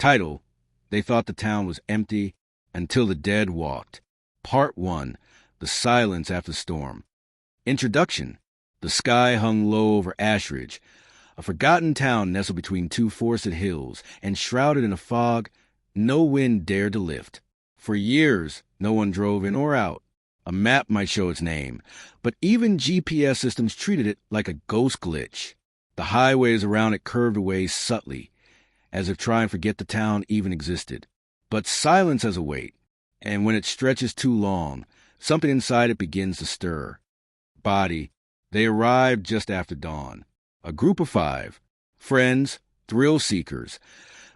Title: They Thought the Town Was Empty Until the Dead Walked. Part 1: The Silence After the Storm. Introduction: The sky hung low over Ashridge, a forgotten town nestled between two forested hills, and shrouded in a fog no wind dared to lift. For years, no one drove in or out. A map might show its name, but even GPS systems treated it like a ghost glitch. The highways around it curved away subtly, as if trying to forget the town even existed. But silence has a weight, and when it stretches too long, something inside it begins to stir. Body. They arrived just after dawn. A group of 5. Friends, thrill seekers,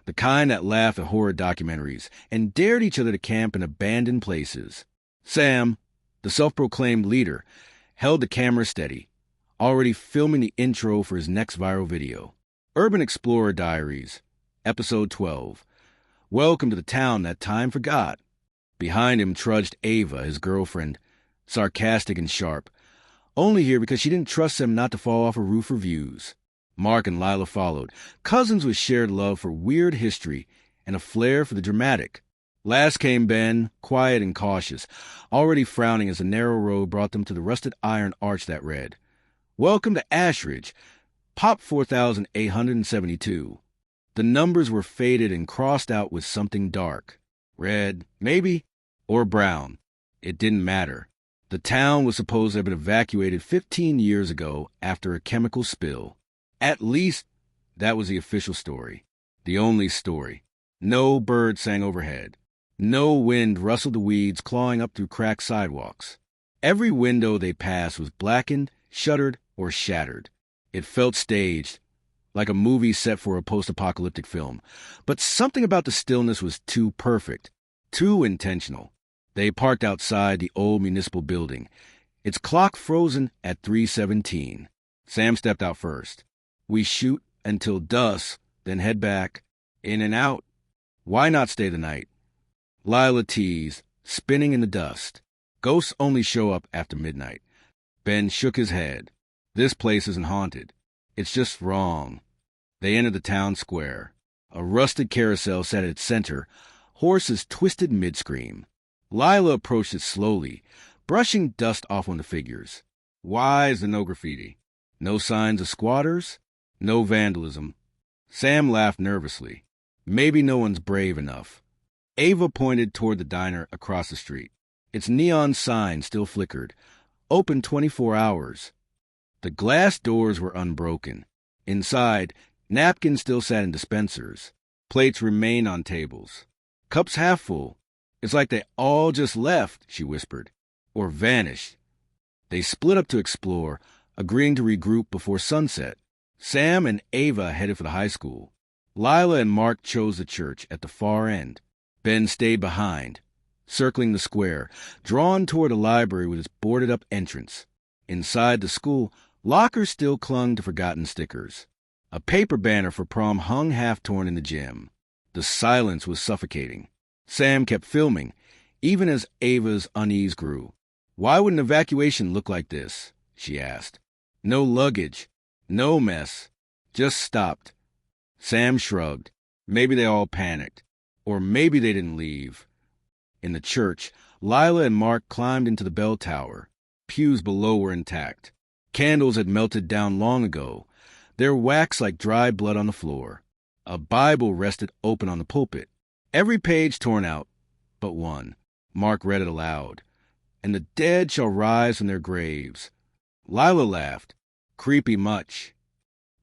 the kind that laugh at horror documentaries and dared each other to camp in abandoned places. Sam, the self-proclaimed leader, held the camera steady, already filming the intro for his next viral video. Urban Explorer Diaries, Episode 12. Welcome to the town that time forgot. Behind him trudged Ava, his girlfriend, sarcastic and sharp, only here because she didn't trust him not to fall off a roof for views. Mark and Lila followed, cousins with shared love for weird history and a flair for the dramatic. Last came Ben, quiet and cautious, already frowning as the narrow road brought them to the rusted iron arch that read, "Welcome to Ashridge, Pop 4872. The numbers were faded and crossed out with something dark. Red, maybe, or brown. It didn't matter. The town was supposed to have been evacuated 15 years ago after a chemical spill. At least, that was the official story. The only story. No bird sang overhead. No wind rustled the weeds clawing up through cracked sidewalks. Every window they passed was blackened, shuttered, or shattered. It felt staged, like a movie set for a post-apocalyptic film. But something about the stillness was too perfect, too intentional. They parked outside the old municipal building, its clock frozen at 3:17. Sam stepped out first. We shoot until dusk, then head back, in and out. Why not stay the night? Lila teased, spinning in the dust. Ghosts only show up after midnight. Ben shook his head. This place isn't haunted. It's just wrong. They entered the town square. A rusted carousel sat at its center, horses twisted mid-scream. Lila approached it slowly, brushing dust off on the figures. Why is there no graffiti? No signs of squatters? No vandalism? Sam laughed nervously. Maybe no one's brave enough. Ava pointed toward the diner across the street. Its neon sign still flickered. Open 24 hours. The glass doors were unbroken. Inside, napkins still sat in dispensers. Plates remained on tables. Cups half full. It's like they all just left, she whispered, or vanished. They split up to explore, agreeing to regroup before sunset. Sam and Ava headed for the high school. Lila and Mark chose the church at the far end. Ben stayed behind, circling the square, drawn toward a library with its boarded-up entrance. Inside the school, lockers still clung to forgotten stickers. A paper banner for prom hung half-torn in the gym. The silence was suffocating. Sam kept filming, even as Ava's unease grew. Why would an evacuation look like this? She asked. No luggage, no mess, just stopped. Sam shrugged. Maybe they all panicked, or maybe they didn't leave. In the church, Lila and Mark climbed into the bell tower. Pews below were intact. Candles had melted down long ago, their wax like dry blood on the floor. A Bible rested open on the pulpit. Every page torn out, but one. Mark read it aloud. And the dead shall rise from their graves. Lila laughed. Creepy much.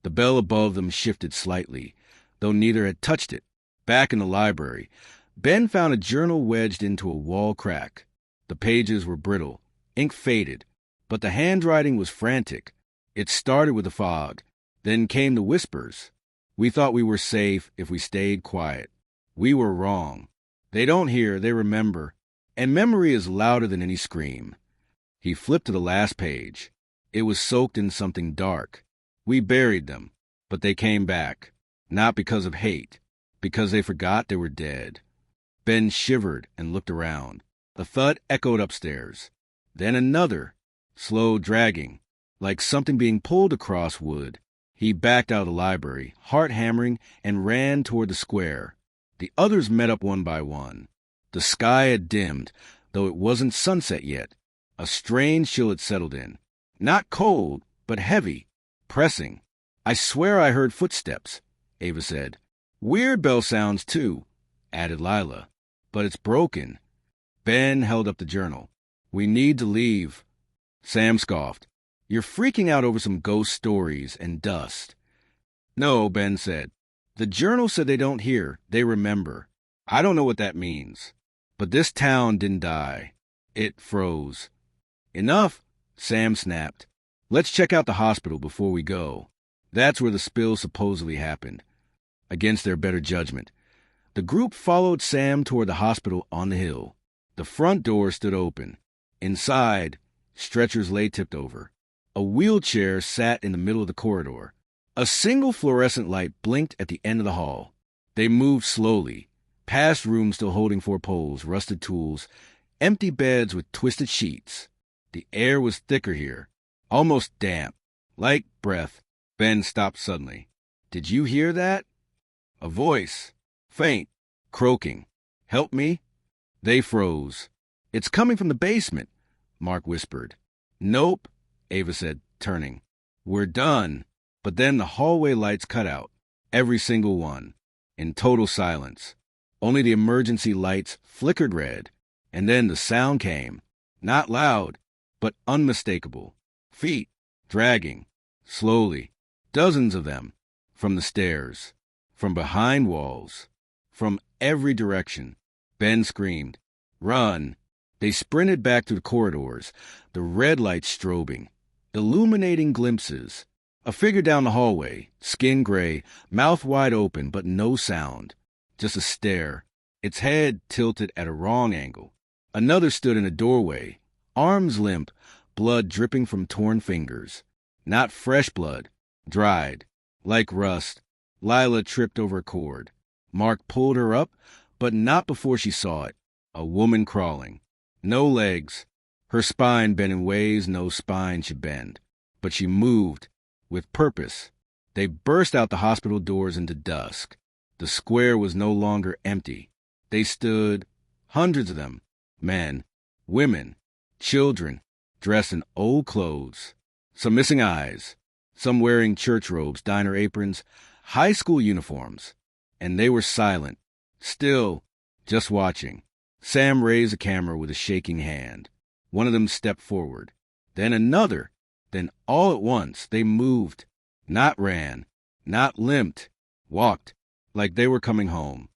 The bell above them shifted slightly, though neither had touched it. Back in the library, Ben found a journal wedged into a wall crack. The pages were brittle, ink faded, but the handwriting was frantic. It started with the fog. Then came the whispers. We thought we were safe if we stayed quiet. We were wrong. They don't hear, they remember, and memory is louder than any scream. He flipped to the last page. It was soaked in something dark. We buried them, but they came back, not because of hate, because they forgot they were dead. Ben shivered and looked around. The thud echoed upstairs. Then another, slow dragging, like something being pulled across wood. He backed out of the library, heart hammering, and ran toward the square. The others met up one by one. The sky had dimmed, though it wasn't sunset yet. A strange chill had settled in. Not cold, but heavy, pressing. "I swear I heard footsteps," Ava said. "Weird bell sounds, too," added Lila. "But it's broken." Ben held up the journal. "We need to leave." Sam scoffed. "You're freaking out over some ghost stories and dust." "No," Ben said. "The journal said they don't hear, they remember. I don't know what that means. But this town didn't die. It froze." "Enough," Sam snapped. "Let's check out the hospital before we go. That's where the spill supposedly happened." Against their better judgment, the group followed Sam toward the hospital on the hill. The front door stood open. Inside, stretchers lay tipped over. A wheelchair sat in the middle of the corridor. A single fluorescent light blinked at the end of the hall. They moved slowly, past rooms still holding 4 poles, rusted tools, empty beds with twisted sheets. The air was thicker here, almost damp, like breath. Ben stopped suddenly. "Did you hear that?" A voice, faint, croaking. "Help me?" They froze. "It's coming from the basement," Mark whispered. "Nope," Ava said, turning. "We're done." But then the hallway lights cut out, every single one, in total silence. Only the emergency lights flickered red, and then the sound came, not loud, but unmistakable. Feet, dragging, slowly, dozens of them, from the stairs, from behind walls, from every direction. Ben screamed, "Run!" They sprinted back through the corridors, the red lights strobing, illuminating glimpses. A figure down the hallway, skin gray, mouth wide open, but no sound. Just a stare, its head tilted at a wrong angle. Another stood in a doorway, arms limp, blood dripping from torn fingers. Not fresh blood, dried, like rust. Lila tripped over a cord. Mark pulled her up, but not before she saw it. A woman crawling. No legs. Her spine bent in ways no spine should bend. But she moved, with purpose. They burst out the hospital doors into dusk. The square was no longer empty. They stood, hundreds of them, men, women, children, dressed in old clothes. Some missing eyes, some wearing church robes, diner aprons, high school uniforms. And they were silent, still, just watching. Sam raised a camera with a shaking hand. One of them stepped forward. Then another. Then all at once they moved. Not ran. Not limped. Walked. Like they were coming home.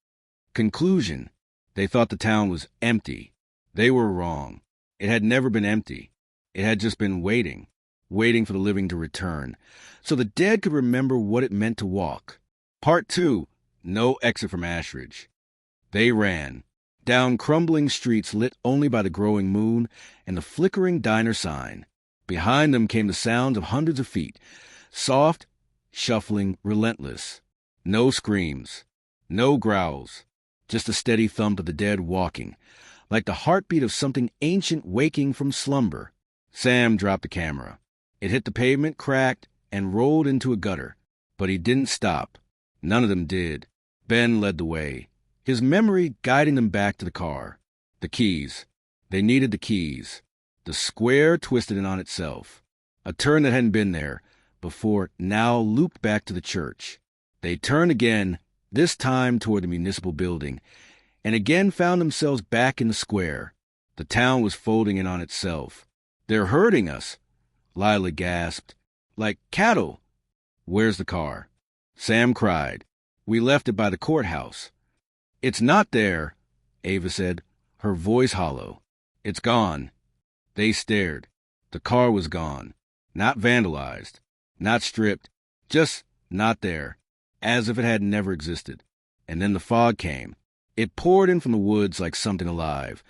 Conclusion. They thought the town was empty. They were wrong. It had never been empty. It had just been waiting. Waiting for the living to return. So the dead could remember what it meant to walk. Part 2. No exit from Ashridge. They ran. Down crumbling streets lit only by the growing moon and the flickering diner sign. Behind them came the sounds of hundreds of feet. Soft, shuffling, relentless. No screams. No growls. Just the steady thump of the dead walking, like the heartbeat of something ancient waking from slumber. Sam dropped the camera. It hit the pavement, cracked, and rolled into a gutter. But he didn't stop. None of them did. Ben led the way, his memory guiding them back to the car. The keys. They needed the keys. The square twisted in on itself. A turn that hadn't been there before now looped back to the church. They turned again, this time toward the municipal building, and again found themselves back in the square. The town was folding in on itself. "They're hurting us," Lila gasped. "Like cattle." "Where's the car?" Sam cried. "We left it by the courthouse." "It's not there," Ava said, her voice hollow. "It's gone." They stared. The car was gone. Not vandalized. Not stripped. Just not there. As if it had never existed. And then the fog came. It poured in from the woods like something alive,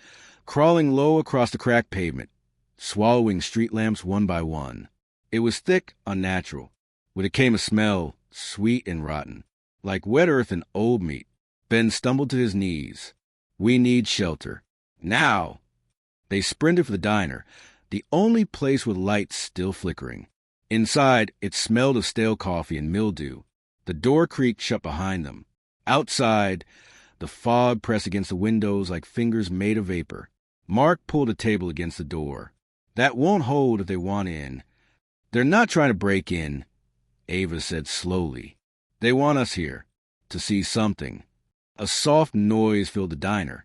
crawling low across the cracked pavement, swallowing street lamps one by one. It was thick, unnatural. With it came a smell, sweet and rotten, like wet earth and old meat. Ben stumbled to his knees. "We need shelter. Now!" They sprinted for the diner, the only place with lights still flickering. Inside, it smelled of stale coffee and mildew. The door creaked shut behind them. Outside, The fog pressed against the windows like fingers made of vapor. Mark pulled a table against the door. That won't hold if they want in. They're not trying to break in, Ava said slowly. They want us here, to see something. A soft noise filled the diner,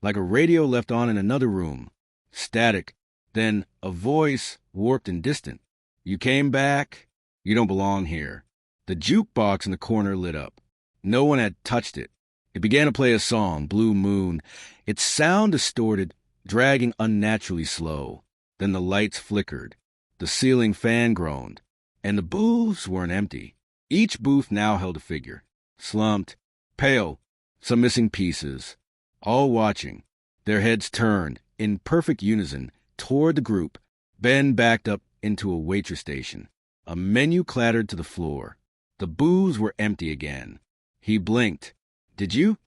like a radio left on in another room. Static, then a voice, warped and distant. You came back? You don't belong here. The jukebox in the corner lit up. No one had touched it. It began to play a song, Blue Moon, its sound distorted, dragging unnaturally slow. Then the lights flickered. The ceiling fan groaned. And the booths weren't empty. Each booth now held a figure, slumped, pale, some missing pieces, all watching, their heads turned, in perfect unison, toward the group. Ben backed up into a waitress station. A menu clattered to the floor. The booths were empty again. He blinked. Did you?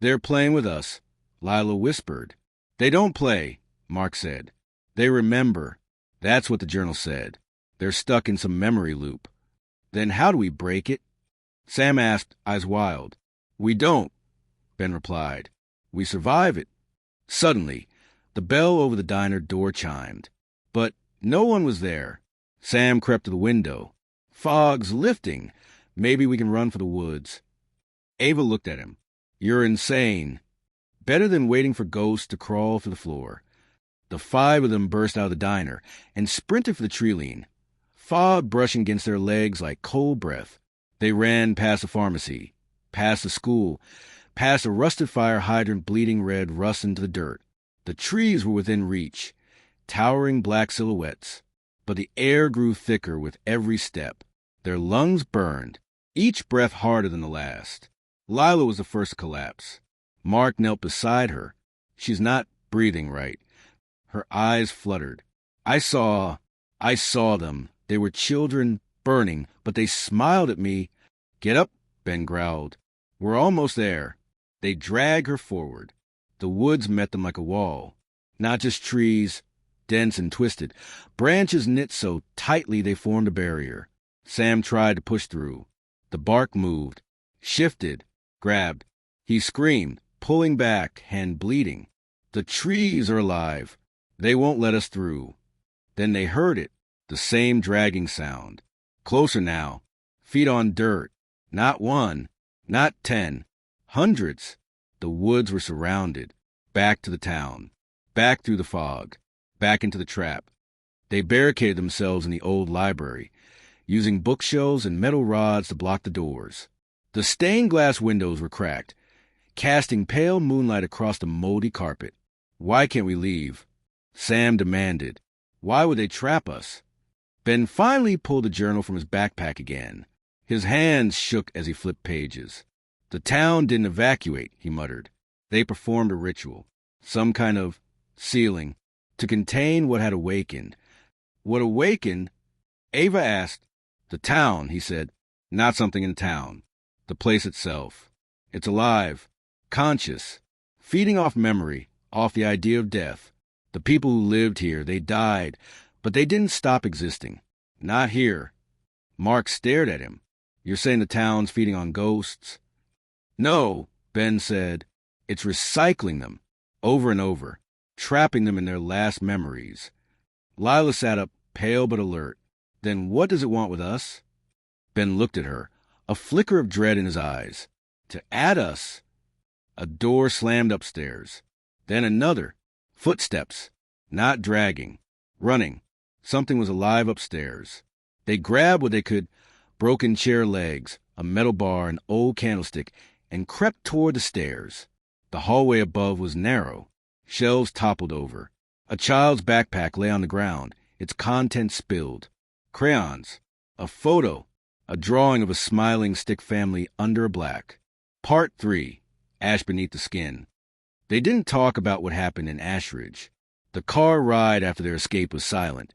They're playing with us, Lila whispered. They don't play, Mark said. They remember. That's what the journal said. They're stuck in some memory loop. Then how do we break it? Sam asked, eyes wild. We don't, Ben replied. We survive it. Suddenly, the bell over the diner door chimed. But no one was there. Sam crept to the window. Fog's lifting. Maybe we can run for the woods. Ava looked at him. You're insane. Better than waiting for ghosts to crawl to the floor. The five of them burst out of the diner and sprinted for the tree lean. Fog brushing against their legs like cold breath. They ran past the pharmacy, past the school, past a rusted fire hydrant bleeding red rust into the dirt. The trees were within reach, towering black silhouettes, but the air grew thicker with every step. Their lungs burned, each breath harder than the last. Lila was the first to collapse. Mark knelt beside her. She's not breathing right. Her eyes fluttered. I saw them. They were children burning, but they smiled at me. Get up, Ben growled. We're almost there. They dragged her forward. The woods met them like a wall. Not just trees, dense and twisted. Branches knit so tightly they formed a barrier. Sam tried to push through. The bark moved, shifted, grabbed. He screamed, pulling back, hand bleeding. The trees are alive. They won't let us through. Then they heard it, the same dragging sound. Closer now, feet on dirt. Not one, not 10, hundreds. The woods were surrounded. Back to the town. Back through the fog. Back into the trap. They barricaded themselves in the old library, using bookshelves and metal rods to block the doors. The stained glass windows were cracked, casting pale moonlight across the moldy carpet. Why can't we leave? Sam demanded. Why would they trap us? Ben finally pulled the journal from his backpack again. His hands shook as he flipped pages. The town didn't evacuate, he muttered. They performed a ritual, some kind of sealing, to contain what had awakened. What awakened? Ava asked. The town, he said. Not something in town. The place itself. It's alive, conscious, feeding off memory, off the idea of death. The people who lived here, they died, but they didn't stop existing. Not here. Mark stared at him. You're saying the town's feeding on ghosts? No, Ben said. It's recycling them, over and over, trapping them in their last memories. Lila sat up, pale but alert. Then what does it want with us? Ben looked at her, a flicker of dread in his eyes. To add us. A door slammed upstairs. Then another. Footsteps. Not dragging. Running. Something was alive upstairs. They grabbed what they could, broken chair legs, a metal bar, an old candlestick, and crept toward the stairs. The hallway above was narrow. Shelves toppled over. A child's backpack lay on the ground, its contents spilled. Crayons. A photo. A drawing of a smiling stick family under a black. Part 3. Ash beneath the skin. They didn't talk about what happened in Ashridge. The car ride after their escape was silent,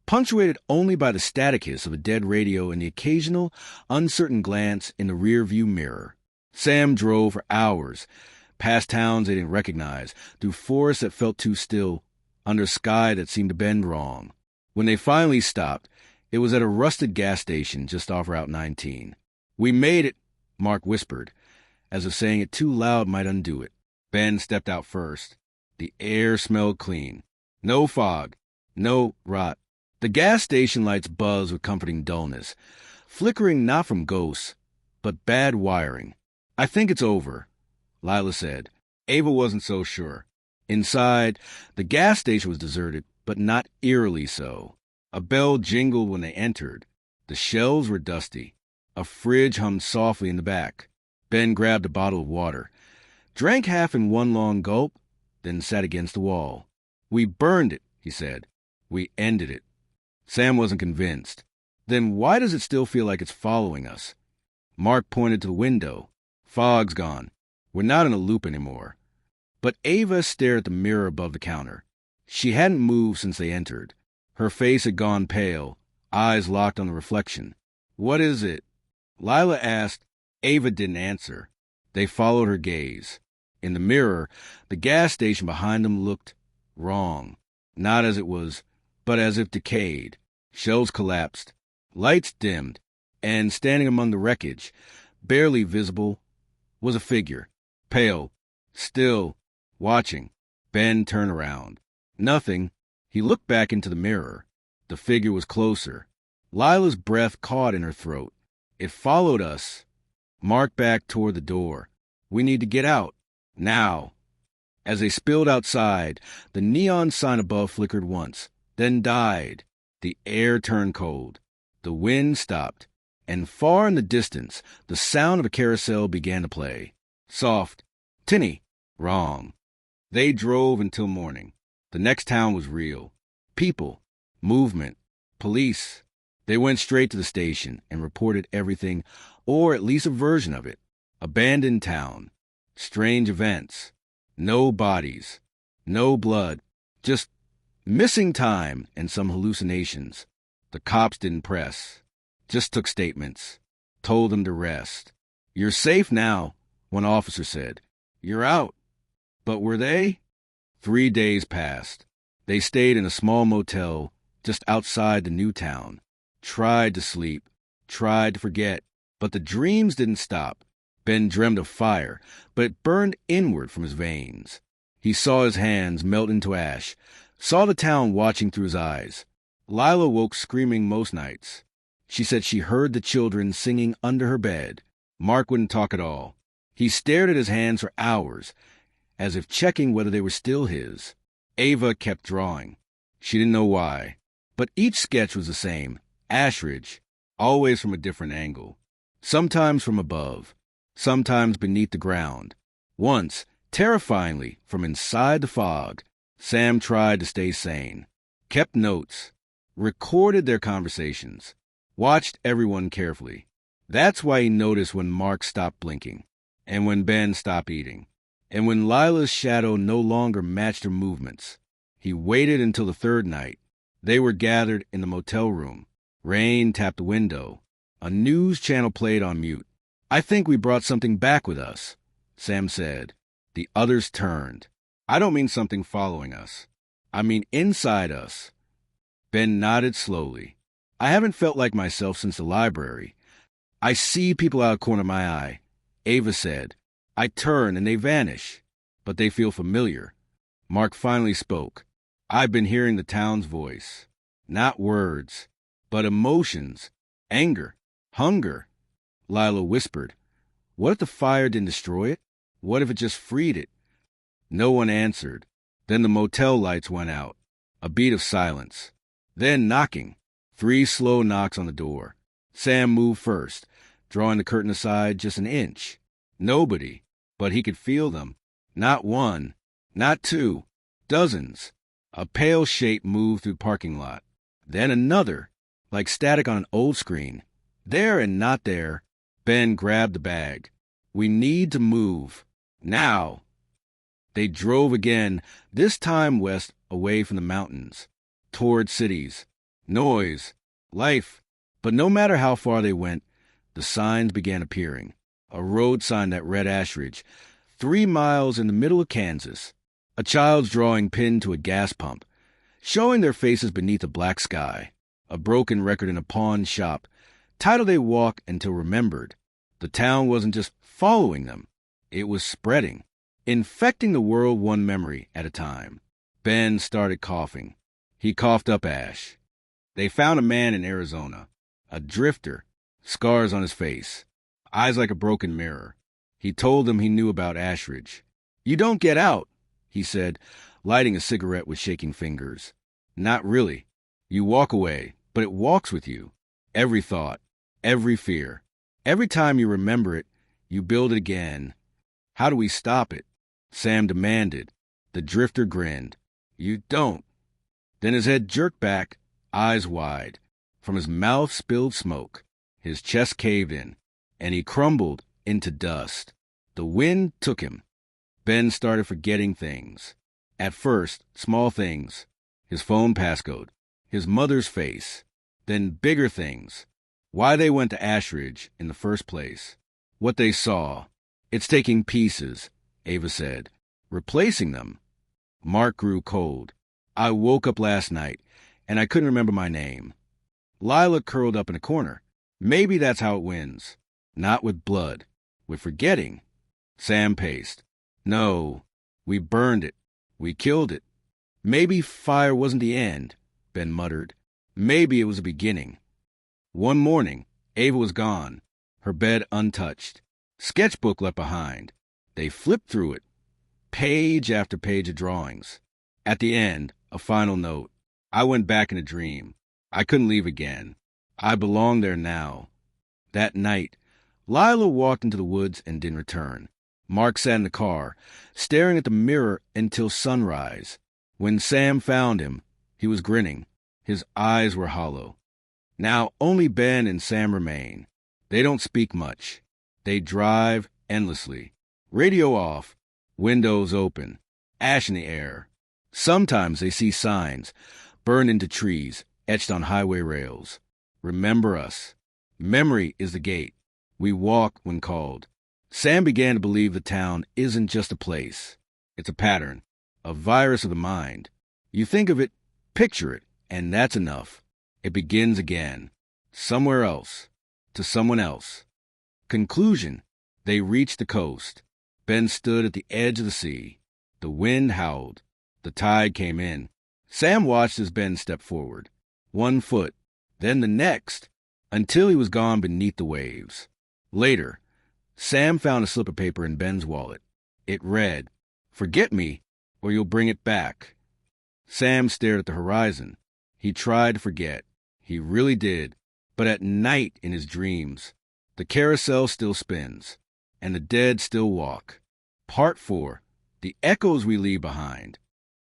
punctuated only by the static hiss of a dead radio and the occasional, uncertain glance in the rear-view mirror. Sam drove for hours, past towns they didn't recognize, through forests that felt too still, under sky that seemed to bend wrong. When they finally stopped, it was at a rusted gas station just off Route 19. We made it, Mark whispered, as if saying it too loud might undo it. Ben stepped out first. The air smelled clean. No fog. No rot. The gas station lights buzzed with comforting dullness, flickering not from ghosts, but bad wiring. "I think it's over," Lila said. Ava wasn't so sure. Inside, the gas station was deserted, but not eerily so. A bell jingled when they entered. The shelves were dusty. A fridge hummed softly in the back. Ben grabbed a bottle of water, drank half in one long gulp, then sat against the wall. "We burned it," he said. "We ended it." Sam wasn't convinced. "Then why does it still feel like it's following us?" Mark pointed to the window. "Fog's gone. We're not in a loop anymore." But Ava stared at the mirror above the counter. She hadn't moved since they entered. Her face had gone pale, eyes locked on the reflection. "What is it?" Lila asked. Ava didn't answer. They followed her gaze. In the mirror, the gas station behind them looked wrong. Not as it was, but as if decayed. Shelves collapsed. Lights dimmed. And standing among the wreckage, barely visible, was a figure. Pale. Still. Watching. Ben turned around. Nothing. He looked back into the mirror. The figure was closer. Lila's breath caught in her throat. "It followed us." Mark backed toward the door. "We need to get out. Now." As they spilled outside, the neon sign above flickered once, then died. The air turned cold. The wind stopped. And far in the distance, the sound of a carousel began to play. Soft. Tinny. Wrong. They drove until morning. The next town was real. People. Movement. Police. They went straight to the station and reported everything, or at least a version of it. Abandoned town. Strange events. No bodies. No blood. Just missing time and some hallucinations. The cops didn't press. Just took statements. Told them to rest. "You're safe now," one officer said. "You're out." But were they? 3 days passed. They stayed in a small motel just outside the new town. Tried to sleep. Tried to forget. But the dreams didn't stop. Ben dreamed of fire, but it burned inward from his veins. He saw his hands melt into ash, saw the town watching through his eyes. Lila woke screaming most nights. She said she heard the children singing under her bed. Mark wouldn't talk at all. He stared at his hands for hours, as if checking whether they were still his. Ava kept drawing. She didn't know why. But each sketch was the same. Ashridge, always from a different angle. Sometimes from above. Sometimes beneath the ground. Once, terrifyingly, from inside the fog. Sam tried to stay sane. Kept notes. Recorded their conversations. Watched everyone carefully. That's why he noticed when Mark stopped blinking. And when Ben stopped eating. And when Lila's shadow no longer matched her movements. He waited until the third night. They were gathered in the motel room. Rain tapped the window. A news channel played on mute. "I think we brought something back with us," Sam said. The others turned. "I don't mean something following us. I mean inside us." Ben nodded slowly. "I haven't felt like myself since the library. I see people out of the corner of my eye," Ava said. "I turn and they vanish, but they feel familiar." Mark finally spoke. "I've been hearing the town's voice. Not words, but emotions. Anger. Hunger." Lila whispered. "What if the fire didn't destroy it? What if it just freed it?" No one answered. Then the motel lights went out. A beat of silence. Then knocking. 3 slow knocks on the door. Sam moved first, drawing the curtain aside just an inch. Nobody, but he could feel them. Not one, not two, dozens. A pale shape moved through the parking lot. Then another, like static on an old screen. There and not there. Ben grabbed the bag. "We need to move. Now." They drove again, this time west, away from the mountains, toward cities. Noise. Life. But no matter how far they went, the signs began appearing. A road sign that read Ashridge, 3 miles in the middle of Kansas. A child's drawing pinned to a gas pump, showing their faces beneath a black sky. A broken record in a pawn shop. Title they walked until remembered. The town wasn't just following them. It was spreading, infecting the world one memory at a time. Ben started coughing. He coughed up ash. They found a man in Arizona, a drifter, scars on his face, eyes like a broken mirror. He told them he knew about Ashridge. "You don't get out," he said, lighting a cigarette with shaking fingers. "Not really. You walk away, but it walks with you. Every thought, every fear. Every time you remember it, you build it again. How do we stop it?" Sam demanded. The drifter grinned. "You don't." Then his head jerked back, eyes wide. From his mouth spilled smoke. His chest caved in, and he crumbled into dust. The wind took him. Ben started forgetting things. At first, small things. His phone passcode. His mother's face. Then bigger things. Why they went to Ashridge in the first place. What they saw. "It's taking pieces," Ava said. "Replacing them." Mark grew cold. "I woke up last night, and I couldn't remember my name." Lila curled up in a corner. "Maybe that's how it wins. Not with blood. With forgetting." Sam paced. "No, we burned it. We killed it." "Maybe fire wasn't the end," Ben muttered. "Maybe it was a beginning." One morning, Ava was gone, her bed untouched, sketchbook left behind. They flipped through it, page after page of drawings. At the end, a final note. "I went back in a dream. I couldn't leave again. I belong there now." That night, Lila walked into the woods and didn't return. Mark sat in the car, staring at the mirror until sunrise. When Sam found him, he was grinning. His eyes were hollow. Now only Ben and Sam remain. They don't speak much. They drive endlessly. Radio off, windows open, ash in the air. Sometimes they see signs, burned into trees, etched on highway rails. "Remember us." Memory is the gate. We walk when called. Sam began to believe the town isn't just a place. It's a pattern, a virus of the mind. You think of it, picture it, and that's enough. It begins again. Somewhere else. To someone else. Conclusion. They reached the coast. Ben stood at the edge of the sea. The wind howled. The tide came in. Sam watched as Ben stepped forward. 1 foot, then the next, until he was gone beneath the waves. Later, Sam found a slip of paper in Ben's wallet. It read, "Forget me, or you'll bring it back." Sam stared at the horizon. He tried to forget. He really did. But at night in his dreams, the carousel still spins, and the dead still walk. Part 4. The echoes we leave behind.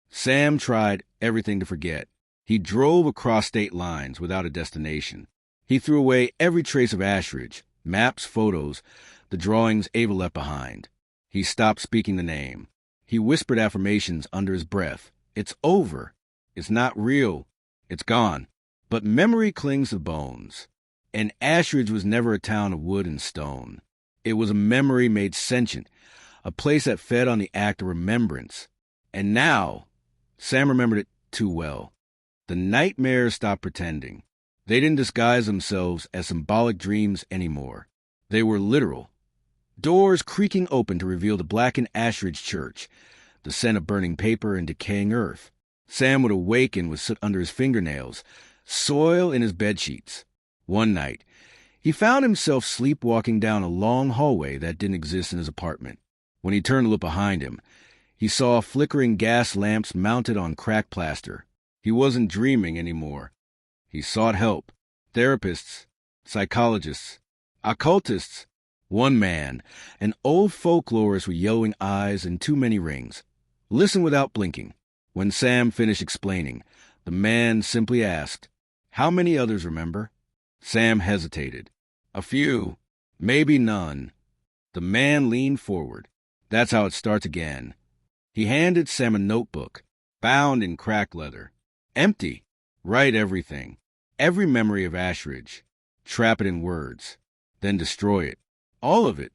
Sam tried everything to forget. He drove across state lines without a destination. He threw away every trace of Ashridge, maps, photos, the drawings Ava left behind. He stopped speaking the name. He whispered affirmations under his breath. "It's over. It's not real. It's gone." But memory clings to bones. And Ashridge was never a town of wood and stone. It was a memory made sentient, a place that fed on the act of remembrance. And now, Sam remembered it too well. The nightmares stopped pretending. They didn't disguise themselves as symbolic dreams anymore. They were literal. Doors creaking open to reveal the blackened Ashridge church, the scent of burning paper and decaying earth. Sam would awaken with soot under his fingernails, soil in his bedsheets. One night, he found himself sleepwalking down a long hallway that didn't exist in his apartment. When he turned to look behind him, he saw flickering gas lamps mounted on cracked plaster. He wasn't dreaming anymore. He sought help. Therapists, psychologists, occultists. One man, an old folklorist with yellowing eyes and too many rings, listened without blinking. When Sam finished explaining, the man simply asked, "How many others remember?" Sam hesitated. "A few, maybe none." The man leaned forward. "That's how it starts again." He handed Sam a notebook, bound in cracked leather. "Empty. Write everything. Every memory of Ashridge. Trap it in words. Then destroy it. All of it."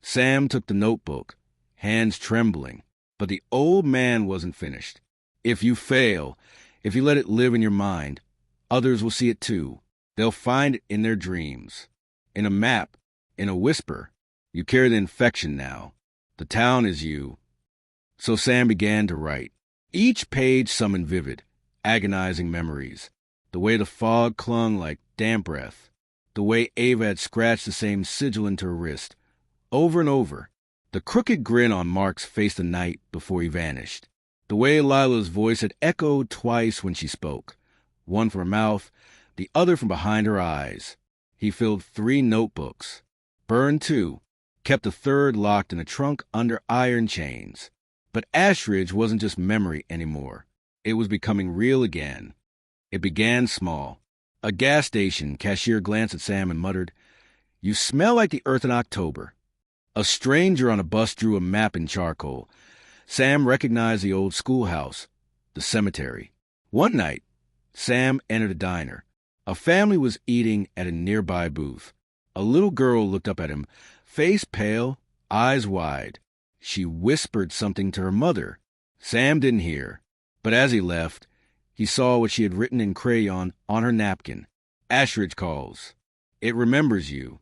Sam took the notebook, hands trembling. But the old man wasn't finished. "If you fail, if you let it live in your mind, others will see it too. They'll find it in their dreams. In a map, in a whisper. You carry the infection now. The town is you. So Sam began to write. Each page summoned vivid, agonizing memories. The way the fog clung like damp breath. The way Ava had scratched the same sigil into her wrist. Over and over. The crooked grin on Mark's face the night before he vanished. The way Lila's voice had echoed twice when she spoke. One from her mouth, the other from behind her eyes. He filled 3 notebooks. Burned 2. Kept a third locked in a trunk under iron chains. But Ashridge wasn't just memory anymore. It was becoming real again. It began small. A gas station cashier glanced at Sam and muttered, "You smell like the earth in October." A stranger on a bus drew a map in charcoal. Sam recognized the old schoolhouse, the cemetery. One night, Sam entered a diner. A family was eating at a nearby booth. A little girl looked up at him, face pale, eyes wide. She whispered something to her mother. Sam didn't hear, but as he left, he saw what she had written in crayon on her napkin. "Ashridge calls. It remembers you."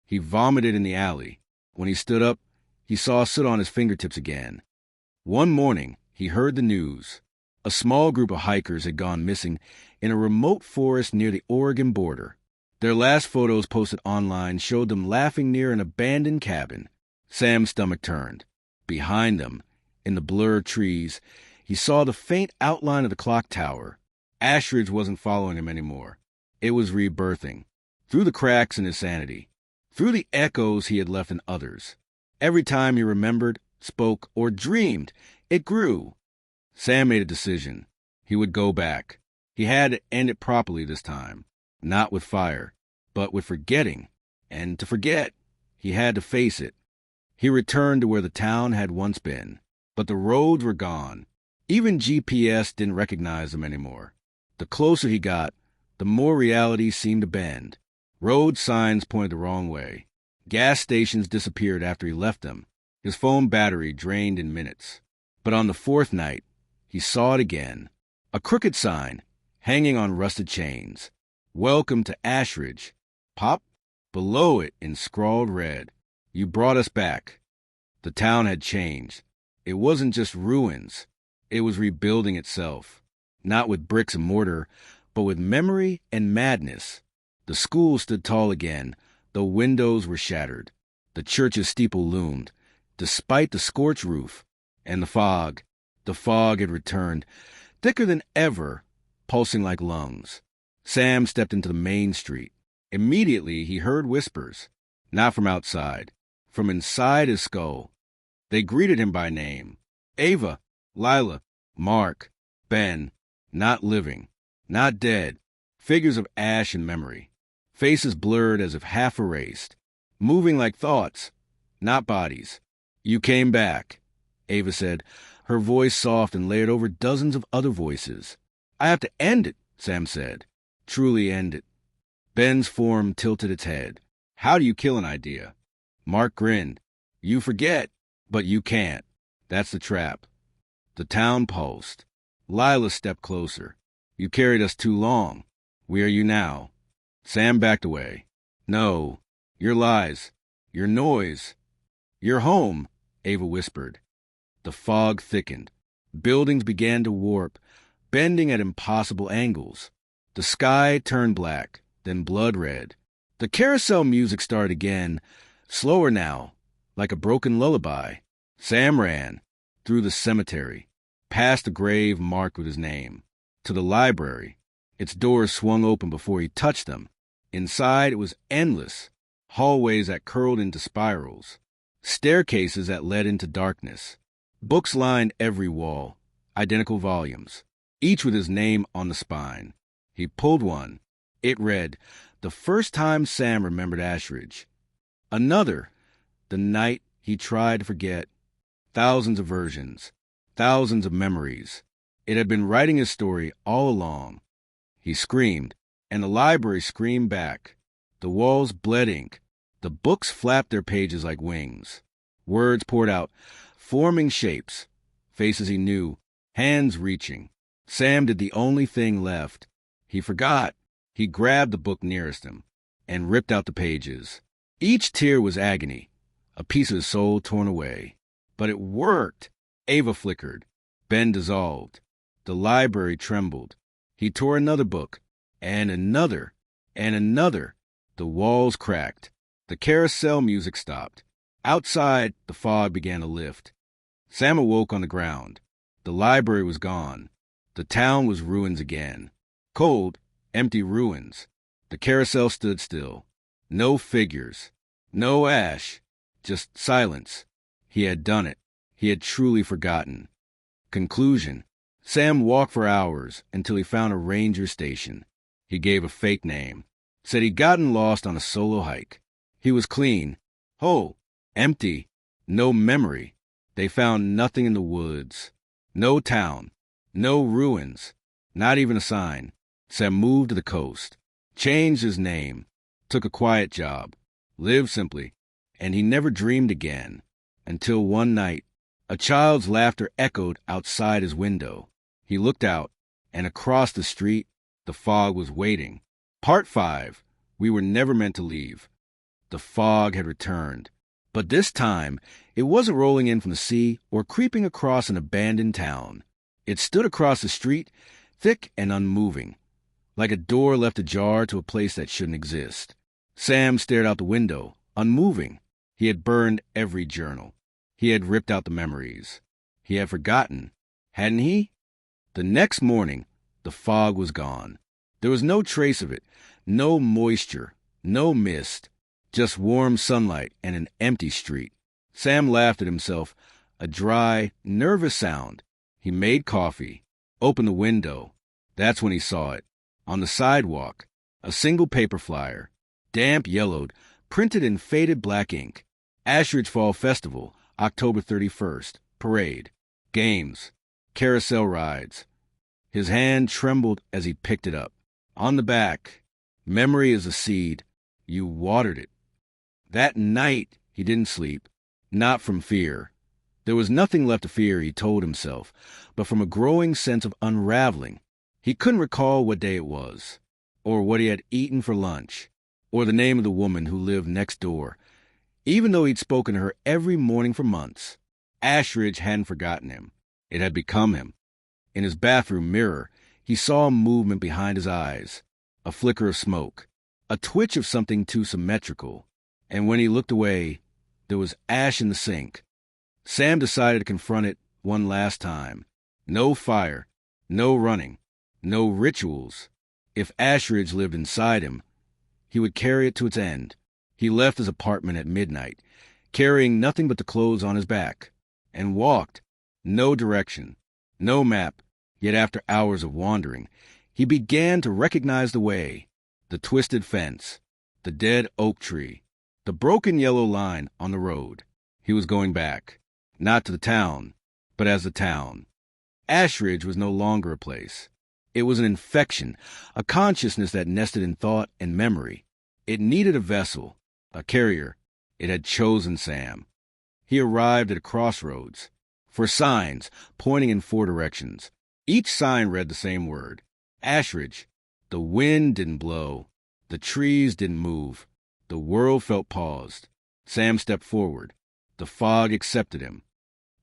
He vomited in the alley. When he stood up, he saw soot on his fingertips again. One morning, he heard the news. A small group of hikers had gone missing in a remote forest near the Oregon border. Their last photos posted online showed them laughing near an abandoned cabin. Sam's stomach turned. Behind them, in the blurred trees, he saw the faint outline of the clock tower. Ashridge wasn't following him anymore. It was rebirthing. Through the cracks in his sanity. Through the echoes he had left in others. Every time he remembered, spoke, or dreamed, it grew. Sam made a decision. He would go back. He had to end it properly this time. Not with fire, but with forgetting. And to forget, he had to face it. He returned to where the town had once been. But the roads were gone. Even GPS didn't recognize them anymore. The closer he got, the more reality seemed to bend. Road signs pointed the wrong way. Gas stations disappeared after he left them. His phone battery drained in minutes. But on the 4th night, he saw it again. A crooked sign, hanging on rusted chains. "Welcome to Ashridge." Pop, below it in scrawled red, "You brought us back." The town had changed. It wasn't just ruins. It was rebuilding itself. Not with bricks and mortar, but with memory and madness. The school stood tall again, though windows were shattered. The church's steeple loomed, despite the scorched roof. And the fog had returned, thicker than ever, pulsing like lungs. Sam stepped into the main street. Immediately he heard whispers, not from outside, from inside his skull. They greeted him by name. Ava, Lila, Mark, Ben, not living, not dead, figures of ash and memory. Faces blurred as if half erased, moving like thoughts, not bodies. "You came back," Ava said, her voice soft and layered over dozens of other voices. "I have to end it," Sam said. "Truly end it." Ben's form tilted its head. "How do you kill an idea?" Mark grinned. "You forget, but you can't. That's the trap." The town pulsed. Lila stepped closer. "You carried us too long. Where are you now?" Sam backed away. "No, your lies, your noise. You're home," Ava whispered. The fog thickened. Buildings began to warp, bending at impossible angles. The sky turned black, then blood red. The carousel music started again, slower now, like a broken lullaby. Sam ran, through the cemetery, past the grave marked with his name, to the library. Its doors swung open before he touched them. Inside, it was endless. Hallways that curled into spirals. Staircases that led into darkness. Books lined every wall, identical volumes, each with his name on the spine. He pulled one. It read, "The first time Sam remembered Ashridge." Another, "The night he tried to forget." Thousands of versions, thousands of memories. It had been writing his story all along. He screamed, and the library screamed back. The walls bled ink. The books flapped their pages like wings. Words poured out, forming shapes. Faces he knew, hands reaching. Sam did the only thing left. He forgot. He grabbed the book nearest him and ripped out the pages. Each tear was agony, a piece of his soul torn away. But it worked. Ava flickered. Ben dissolved. The library trembled. He tore another book, and another, and another. The walls cracked. The carousel music stopped. Outside, the fog began to lift. Sam awoke on the ground. The library was gone. The town was ruins again. Cold, empty ruins. The carousel stood still. No figures. No ash. Just silence. He had done it. He had truly forgotten. Conclusion. Sam walked for hours until he found a ranger station. He gave a fake name. Said he'd gotten lost on a solo hike. He was clean. Whole. Empty. No memory. They found nothing in the woods. No town. No ruins. Not even a sign. Sam moved to the coast. Changed his name. Took a quiet job. Lived simply. And he never dreamed again. Until one night, a child's laughter echoed outside his window. He looked out, and across the street, the fog was waiting. Part 5. We were never meant to leave. The fog had returned. But this time, it wasn't rolling in from the sea or creeping across an abandoned town. It stood across the street, thick and unmoving, like a door left ajar to a place that shouldn't exist. Sam stared out the window, unmoving. He had burned every journal. He had ripped out the memories. He had forgotten, hadn't he? The next morning, the fog was gone. There was no trace of it, no moisture, no mist, just warm sunlight and an empty street. Sam laughed at himself, a dry, nervous sound. He made coffee, opened the window. That's when he saw it. On the sidewalk, a single paper flyer, damp yellowed, printed in faded black ink. Ashridge Fall Festival, October 31st. Parade. Games. Carousel rides. His hand trembled as he picked it up. On the back, memory is a seed. You watered it. That night, he didn't sleep. Not from fear. There was nothing left to fear, he told himself, but from a growing sense of unraveling. He couldn't recall what day it was, or what he had eaten for lunch, or the name of the woman who lived next door. Even though he'd spoken to her every morning for months, Ashridge hadn't forgotten him. It had become him. In his bathroom mirror, he saw a movement behind his eyes, a flicker of smoke, a twitch of something too symmetrical. And when he looked away, there was ash in the sink. Sam decided to confront it one last time. No fire, no running, no rituals. If Ashridge lived inside him, he would carry it to its end. He left his apartment at midnight, carrying nothing but the clothes on his back, and walked. No direction, no map, yet after hours of wandering, he began to recognize the way, the twisted fence, the dead oak tree, the broken yellow line on the road. He was going back, not to the town, but as the town. Ashridge was no longer a place. It was an infection, a consciousness that nested in thought and memory. It needed a vessel, a carrier. It had chosen Sam. He arrived at a crossroads, for signs pointing in 4 directions. Each sign read the same word, Ashridge. The wind didn't blow. The trees didn't move. The world felt paused. Sam stepped forward. The fog accepted him.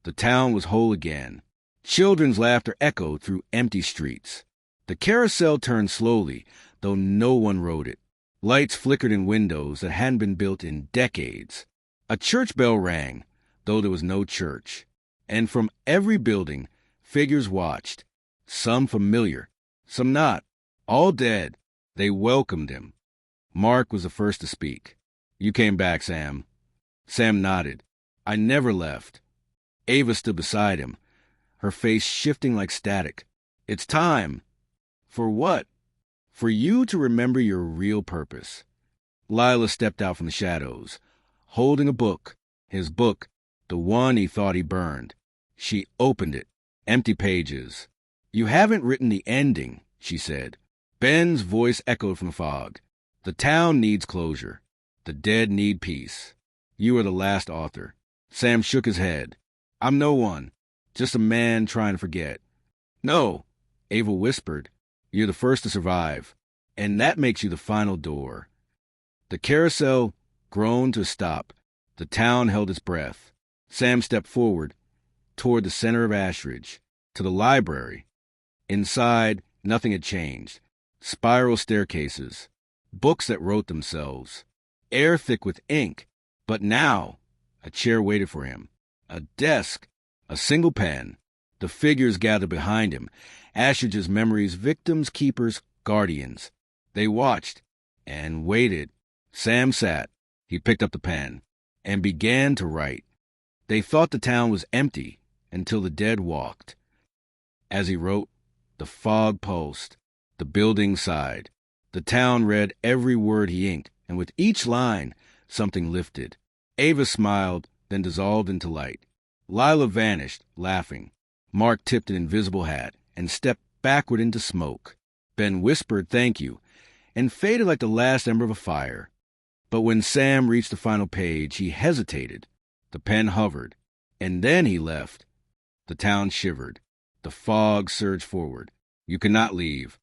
The town was whole again. Children's laughter echoed through empty streets. The carousel turned slowly, though no one rode it. Lights flickered in windows that hadn't been built in decades. A church bell rang, though there was no church. And from every building, figures watched. Some familiar, some not. All dead. They welcomed him. Mark was the first to speak. You came back, Sam. Sam nodded. I never left. Ava stood beside him, her face shifting like static. It's time. For what? For you to remember your real purpose. Lila stepped out from the shadows, holding a book, his book, the one he thought he burned. She opened it. Empty pages. You haven't written the ending, she said. Ben's voice echoed from the fog. The town needs closure. The dead need peace. You are the last author. Sam shook his head. I'm no one. Just a man trying to forget. No, Ava whispered. You're the first to survive. And that makes you the final door. The carousel groaned to a stop. The town held its breath. Sam stepped forward, toward the center of Ashridge, to the library. Inside, nothing had changed. Spiral staircases, books that wrote themselves, air thick with ink. But now, a chair waited for him, a desk, a single pen, the figures gathered behind him, Ashridge's memories, victims, keepers, guardians. They watched and waited. Sam sat. He picked up the pen and began to write. They thought the town was empty until the dead walked. As he wrote, the fog pulsed, the building sighed. The town read every word he inked, and with each line, something lifted. Ava smiled, then dissolved into light. Lila vanished, laughing. Mark tipped an invisible hat and stepped backward into smoke. Ben whispered thank you and faded like the last ember of a fire. But when Sam reached the final page, he hesitated. The pen hovered, and then he left. The town shivered. The fog surged forward. You could not leave.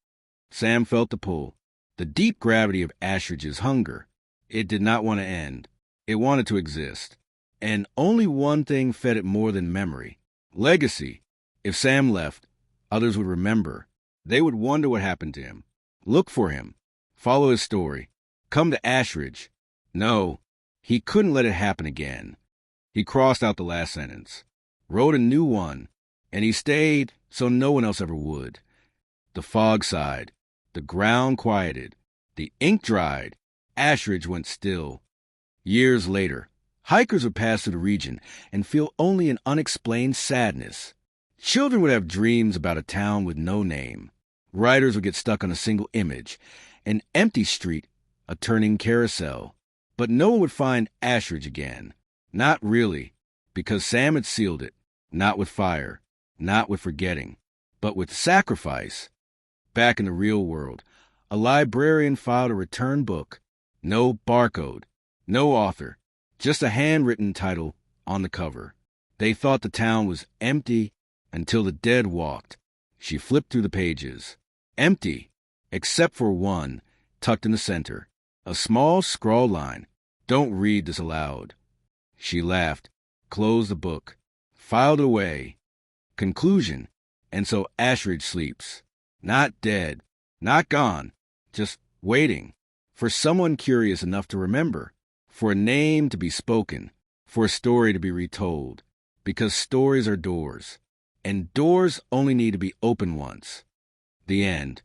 Sam felt the pull, the deep gravity of Ashridge's hunger. It did not want to end. It wanted to exist. And only one thing fed it more than memory. Legacy. If Sam left, others would remember. They would wonder what happened to him. Look for him. Follow his story. Come to Ashridge. No, he couldn't let it happen again. He crossed out the last sentence, wrote a new one, and he stayed so no one else ever would. The fog sighed. The ground quieted. The ink dried. Ashridge went still. Years later, hikers would pass through the region and feel only an unexplained sadness. Children would have dreams about a town with no name. Writers would get stuck on a single image, an empty street, a turning carousel. But no one would find Ashridge again. Not really, because Sam had sealed it, not with fire, not with forgetting, but with sacrifice. Back in the real world, a librarian filed a return book. No barcode, no author, just a handwritten title on the cover. They thought the town was empty until the dead walked. She flipped through the pages. Empty, except for one, tucked in the center. A small scrawl line. Don't read this aloud. She laughed, closed the book, filed it away. Conclusion. And so Ashridge sleeps. Not dead, not gone, just waiting. For someone curious enough to remember. For a name to be spoken. For a story to be retold. Because stories are doors. And doors only need to be open once. The end.